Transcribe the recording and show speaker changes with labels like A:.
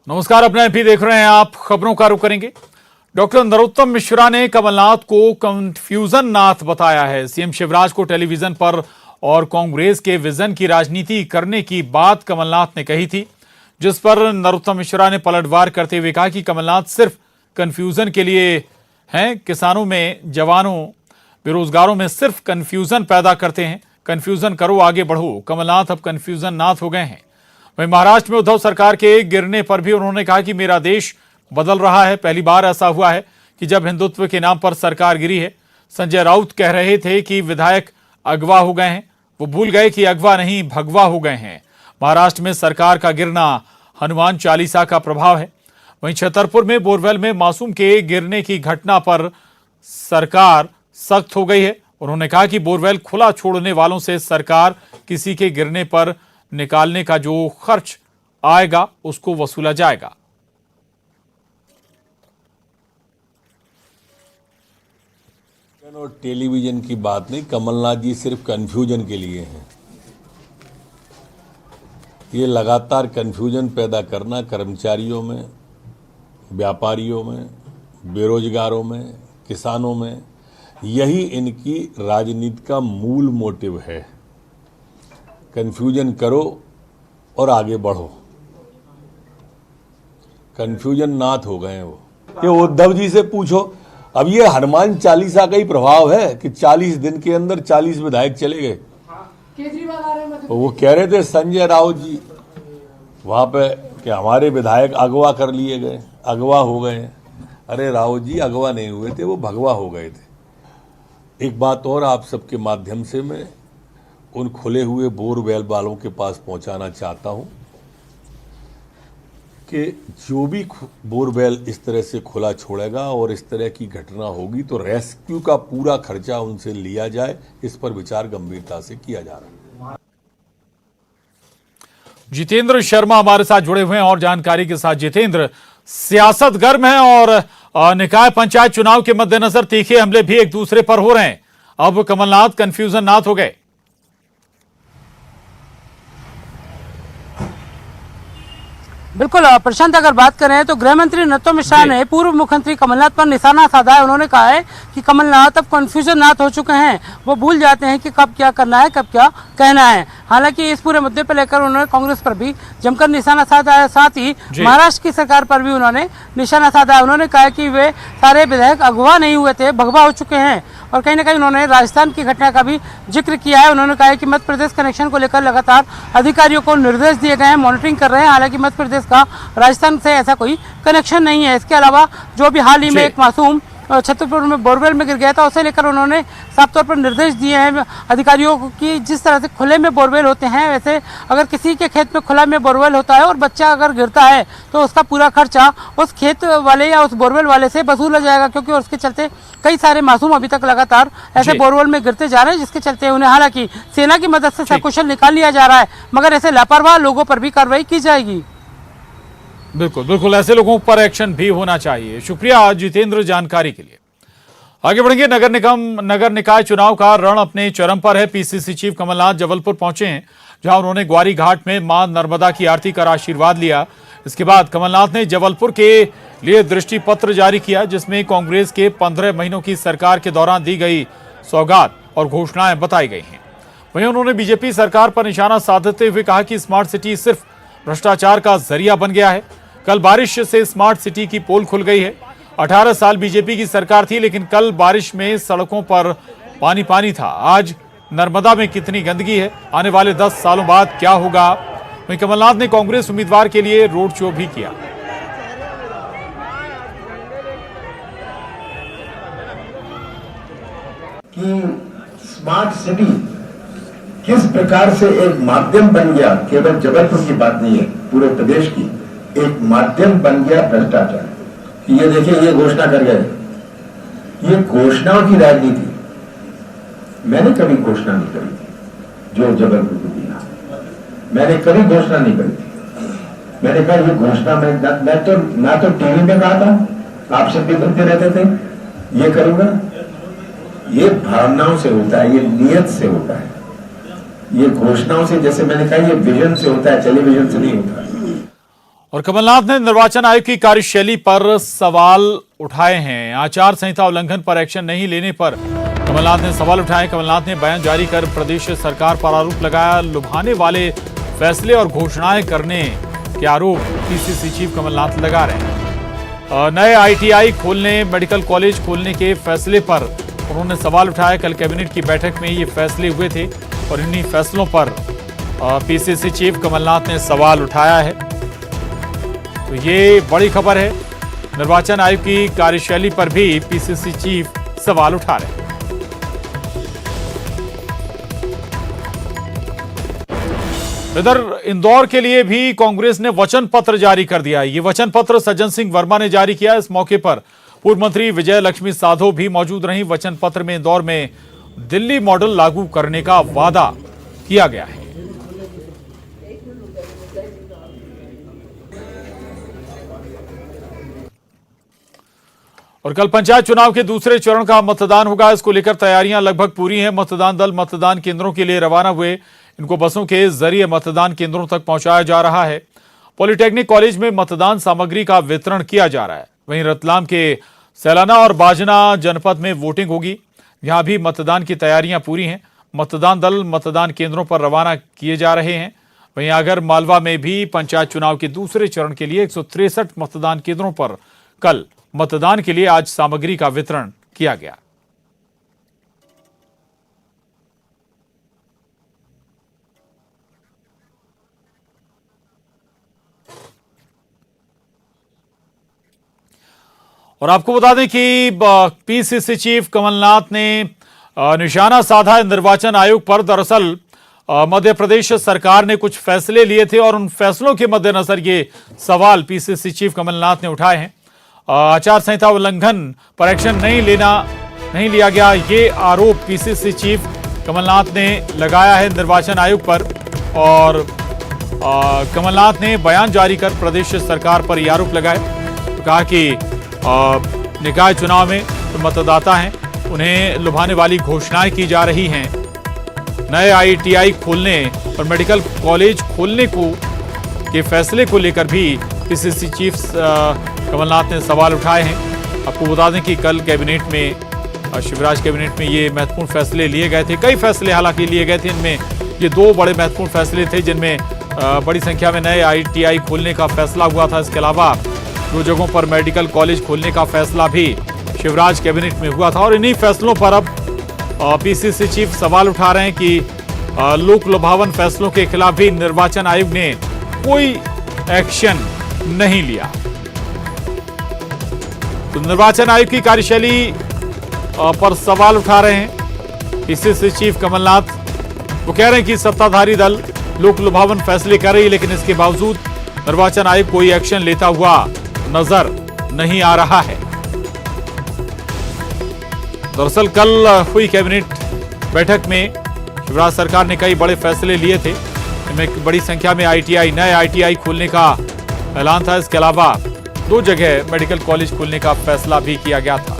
A: नमस्कार, अपना एमपी देख रहे हैं आप। खबरों का रुख करेंगे। डॉक्टर नरोत्तम मिश्रा ने कमलनाथ को कंफ्यूजन नाथ बताया है। सीएम शिवराज को टेलीविजन पर और कांग्रेस के विजन की राजनीति करने की बात कमलनाथ ने कही थी, जिस पर नरोत्तम मिश्रा ने पलटवार करते हुए कहा कि कमलनाथ सिर्फ कंफ्यूजन के लिए हैं। किसानों में, जवानों, बेरोजगारों में सिर्फ कंफ्यूजन पैदा करते हैं। कंफ्यूजन करो, आगे बढ़ो। कमलनाथ अब कंफ्यूजन नाथ हो गए हैं। वहीं महाराष्ट्र में उद्धव सरकार के गिरने पर भी उन्होंने कहा कि मेरा देश बदल रहा है। पहली बार ऐसा हुआ है कि जब हिंदुत्व के नाम पर सरकार गिरी है। संजय राउत कह रहे थे कि विधायक अगवा हो गए हैं। वो भूल गए कि अगवा नहीं, भगवा हो गए हैं। महाराष्ट्र में सरकार का गिरना हनुमान चालीसा का प्रभाव है। वहीं छतरपुर में बोरवेल में मासूम के गिरने की घटना पर सरकार सख्त हो गई है। उन्होंने कहा कि बोरवेल खुला छोड़ने वालों से सरकार किसी के गिरने पर निकालने का जो खर्च आएगा उसको वसूला जाएगा।
B: और टेलीविजन की बात नहीं, कमलनाथ जी सिर्फ कंफ्यूजन के लिए हैं। ये लगातार कंफ्यूजन पैदा करना कर्मचारियों में, व्यापारियों में, बेरोजगारों में, किसानों में, यही इनकी राजनीति का मूल मोटिव है। कंफ्यूजन करो और आगे बढ़ो। कंफ्यूजन नाथ हो गए हैं वो। ये उद्धव जी से पूछो, अब ये हनुमान चालीसा का ही प्रभाव है कि 40 दिन के अंदर 40 विधायक चले गए।
C: केजरीवाल आ रहे हैं,
B: वो कह रहे थे संजय राउत जी वहां पे कि हमारे विधायक अगवा कर लिए गए, अगवा हो गए। अरे राउत जी अगवा नहीं हुए थे, वो भगवा हो गए थे। एक बात और आप सबके माध्यम से मैं उन खुले हुए बोरवेल वालों के पास पहुंचाना चाहता हूं कि जो भी बोरवेल इस तरह से खुला छोड़ेगा और इस तरह की घटना होगी तो रेस्क्यू का पूरा खर्चा उनसे लिया जाए। इस पर विचार गंभीरता से किया जा रहा है।
A: जितेंद्र शर्मा हमारे साथ जुड़े हुए हैं और जानकारी के साथ। जितेंद्र, सियासत गर्म है और निकाय पंचायत चुनाव के मद्देनजर तीखे हमले भी एक दूसरे पर हो रहे हैं। अब कमलनाथ कंफ्यूजन नाथ हो गए।
C: बिल्कुल प्रशांत, अगर बात करें तो गृह मंत्री नरोत्तम मिश्रा ने पूर्व मुख्यमंत्री कमलनाथ पर निशाना साधा है। उन्होंने कहा है कि कमलनाथ अब कंफ्यूजन नाथ हो चुके हैं। वो भूल जाते हैं कि कब क्या करना है, कब क्या कहना है। हालांकि इस पूरे मुद्दे पर लेकर उन्होंने कांग्रेस पर भी जमकर निशाना साधा है। साथ ही महाराष्ट्र की सरकार पर भी उन्होंने निशाना साधा है। उन्होंने कहा कि वे सारे विधायक अगवा नहीं हुए थे, भगवा हो चुके हैं। और कहीं ना कहीं उन्होंने राजस्थान की घटना का भी जिक्र किया है। उन्होंने कहा है कि मध्य प्रदेश कनेक्शन को लेकर लगातार अधिकारियों को निर्देश दिए गए हैं, मॉनिटरिंग कर रहे हैं। हालांकि मध्य प्रदेश का राजस्थान से ऐसा कोई कनेक्शन नहीं है। इसके अलावा जो भी हाल ही में एक मासूम छतरपुर में बोरवेल में गिर गया था, उसे लेकर उन्होंने साफ तौर पर निर्देश दिए हैं अधिकारियों को कि जिस तरह से खुले में बोरवेल होते हैं, वैसे अगर किसी के खेत में खुला में बोरवेल होता है और बच्चा अगर गिरता है तो उसका पूरा खर्चा उस खेत वाले या उस बोरवेल वाले से वसूला जाएगा। क्योंकि उसके चलते कई सारे मासूम अभी तक लगातार ऐसे बोरवेल में गिरते जा रहे हैं, जिसके चलते उन्हें हालांकि सेना की मदद से सकुशल निकाल लिया जा रहा है, मगर ऐसे लापरवाह लोगों पर भी कार्रवाई की जाएगी।
A: बिल्कुल बिल्कुल, ऐसे लोगों पर एक्शन भी होना चाहिए। शुक्रिया जितेंद्र जानकारी के लिए। आगे बढ़ेंगे। नगर निकाय चुनाव का रण अपने चरम पर है। पीसीसी चीफ कमलनाथ जबलपुर पहुंचे हैं, जहां उन्होंने ग्वारी घाट में मां नर्मदा की आरती कर आशीर्वाद लिया। इसके बाद कमलनाथ ने जबलपुर के लिए दृष्टि पत्र जारी किया, जिसमें कांग्रेस के 15 महीनों की सरकार के दौरान दी गई सौगात और घोषणाएं बताई गई हैं। वहीं उन्होंने बीजेपी सरकार पर निशाना साधते हुए कहा कि स्मार्ट सिटी सिर्फ भ्रष्टाचार का जरिया बन गया है। कल बारिश से स्मार्ट सिटी की पोल खुल गई है। 18 साल बीजेपी की सरकार थी, लेकिन कल बारिश में सड़कों पर पानी पानी था। आज नर्मदा में कितनी गंदगी है, आने वाले 10 सालों बाद क्या होगा। वहीं कमलनाथ ने कांग्रेस उम्मीदवार के लिए रोड शो भी किया।
D: कि स्मार्ट सिटी किस प्रकार से एक माध्यम बन गया, केवल जबलपुर की बात नहीं है, पूरे प्रदेश की एक माध्यम बन गया भ्रष्टाचार। कि ये देखिए, ये घोषणा कर गए, ये घोषणाओं की राजनीति। मैंने कभी घोषणा नहीं करी थी जो जबलपुर को दिया, मैंने कभी घोषणा नहीं करी थी। मैंने कहा ये घोषणा मैं तो टीवी में कहा था, आप सब भी सुनते रहते थे, ये करूंगा। ये भावनाओं से होता है, ये नियत से होता है, ये घोषणाओं से, जैसे मैंने कहा, ये विजन से होता है, टेलीविजन से नहीं होता।
A: और कमलनाथ ने निर्वाचन आयोग की कार्यशैली पर सवाल उठाए हैं। आचार संहिता उल्लंघन पर एक्शन नहीं लेने पर कमलनाथ ने सवाल उठाए। कमलनाथ ने बयान जारी कर प्रदेश सरकार पर आरोप लगाया। लुभाने वाले फैसले और घोषणाएं करने के आरोप पीसीसी चीफ कमलनाथ लगा रहे हैं। नए आईटीआई खोलने, मेडिकल कॉलेज खोलने के फैसले पर उन्होंने सवाल उठाया। कल कैबिनेट की बैठक में ये फैसले हुए थे और इन्हीं फैसलों पर पीसीसी चीफ कमलनाथ ने सवाल उठाया है। तो ये बड़ी खबर है। निर्वाचन आयोग की कार्यशैली पर भी पीसीसी चीफ सवाल उठा रहे हैं। इधर इंदौर के लिए भी कांग्रेस ने वचन पत्र जारी कर दिया है। ये वचन पत्र सज्जन सिंह वर्मा ने जारी किया। इस मौके पर पूर्व मंत्री विजय लक्ष्मी साधो भी मौजूद रहीं। वचन पत्र में इंदौर में दिल्ली मॉडल लागू करने का वादा किया गया है। और कल पंचायत चुनाव के दूसरे चरण का मतदान होगा। इसको लेकर तैयारियां लगभग पूरी हैं। मतदान दल मतदान केंद्रों के लिए रवाना हुए। इनको बसों के जरिए मतदान केंद्रों तक पहुंचाया जा रहा है। पॉलिटेक्निक कॉलेज में मतदान सामग्री का वितरण किया जा रहा है। वहीं रतलाम के सैलाना और बाजना जनपद में वोटिंग होगी। यहां भी मतदान की तैयारियां पूरी हैं। मतदान दल मतदान केंद्रों पर रवाना किए जा रहे हैं। वहीं आगर मालवा में भी पंचायत चुनाव के दूसरे चरण के लिए 163 मतदान केंद्रों पर कल मतदान के लिए आज सामग्री का वितरण किया गया। और आपको बता दें कि पीसीसी चीफ कमलनाथ ने निशाना साधा निर्वाचन आयोग पर। दरअसल मध्य प्रदेश सरकार ने कुछ फैसले लिए थे और उन फैसलों के मद्देनजर ये सवाल पीसीसी चीफ कमलनाथ ने उठाए हैं। आचार संहिता उल्लंघन पर एक्शन नहीं लिया गया, ये आरोप पीसीसी चीफ कमलनाथ ने लगाया है निर्वाचन आयोग पर। और कमलनाथ ने बयान जारी कर प्रदेश सरकार पर यह आरोप लगाए। तो कहा कि निकाय चुनाव में जो मतदाता हैं उन्हें लुभाने वाली घोषणाएं की जा रही हैं। नए आईटीआई खोलने और मेडिकल कॉलेज खोलने के फैसले को लेकर भी पीसीसी चीफ कमलनाथ ने सवाल उठाए हैं। आपको बता दें कि कल कैबिनेट में, शिवराज कैबिनेट में ये महत्वपूर्ण फैसले लिए गए थे। कई फैसले हालांकि लिए गए थे। इनमें ये दो बड़े महत्वपूर्ण फैसले थे जिनमें बड़ी संख्या में नए आईटीआई खोलने का फैसला हुआ था। इसके अलावा 2 जगहों पर मेडिकल कॉलेज खोलने का फैसला भी शिवराज कैबिनेट में हुआ था। और इन्हीं फैसलों पर अब पीसीसी चीफ सवाल उठा रहे हैं कि लोक लुभावन फैसलों के खिलाफ भी निर्वाचन आयोग ने कोई एक्शन नहीं लिया। तो निर्वाचन आयोग की कार्यशैली पर सवाल उठा रहे हैं पीसीसी चीफ कमलनाथ। वो कह रहे हैं कि सत्ताधारी दल लोक लुभावन फैसले कर रही है, लेकिन इसके बावजूद निर्वाचन आयोग कोई एक्शन लेता हुआ नजर नहीं आ रहा है। दरअसल कल हुई कैबिनेट बैठक में शिवराज सरकार ने कई बड़े फैसले लिए थे। इनमें बड़ी संख्या में नए आईटीआई खोलने का ऐलान था। इसके अलावा 2 जगह मेडिकल कॉलेज खोलने का फैसला भी किया गया था।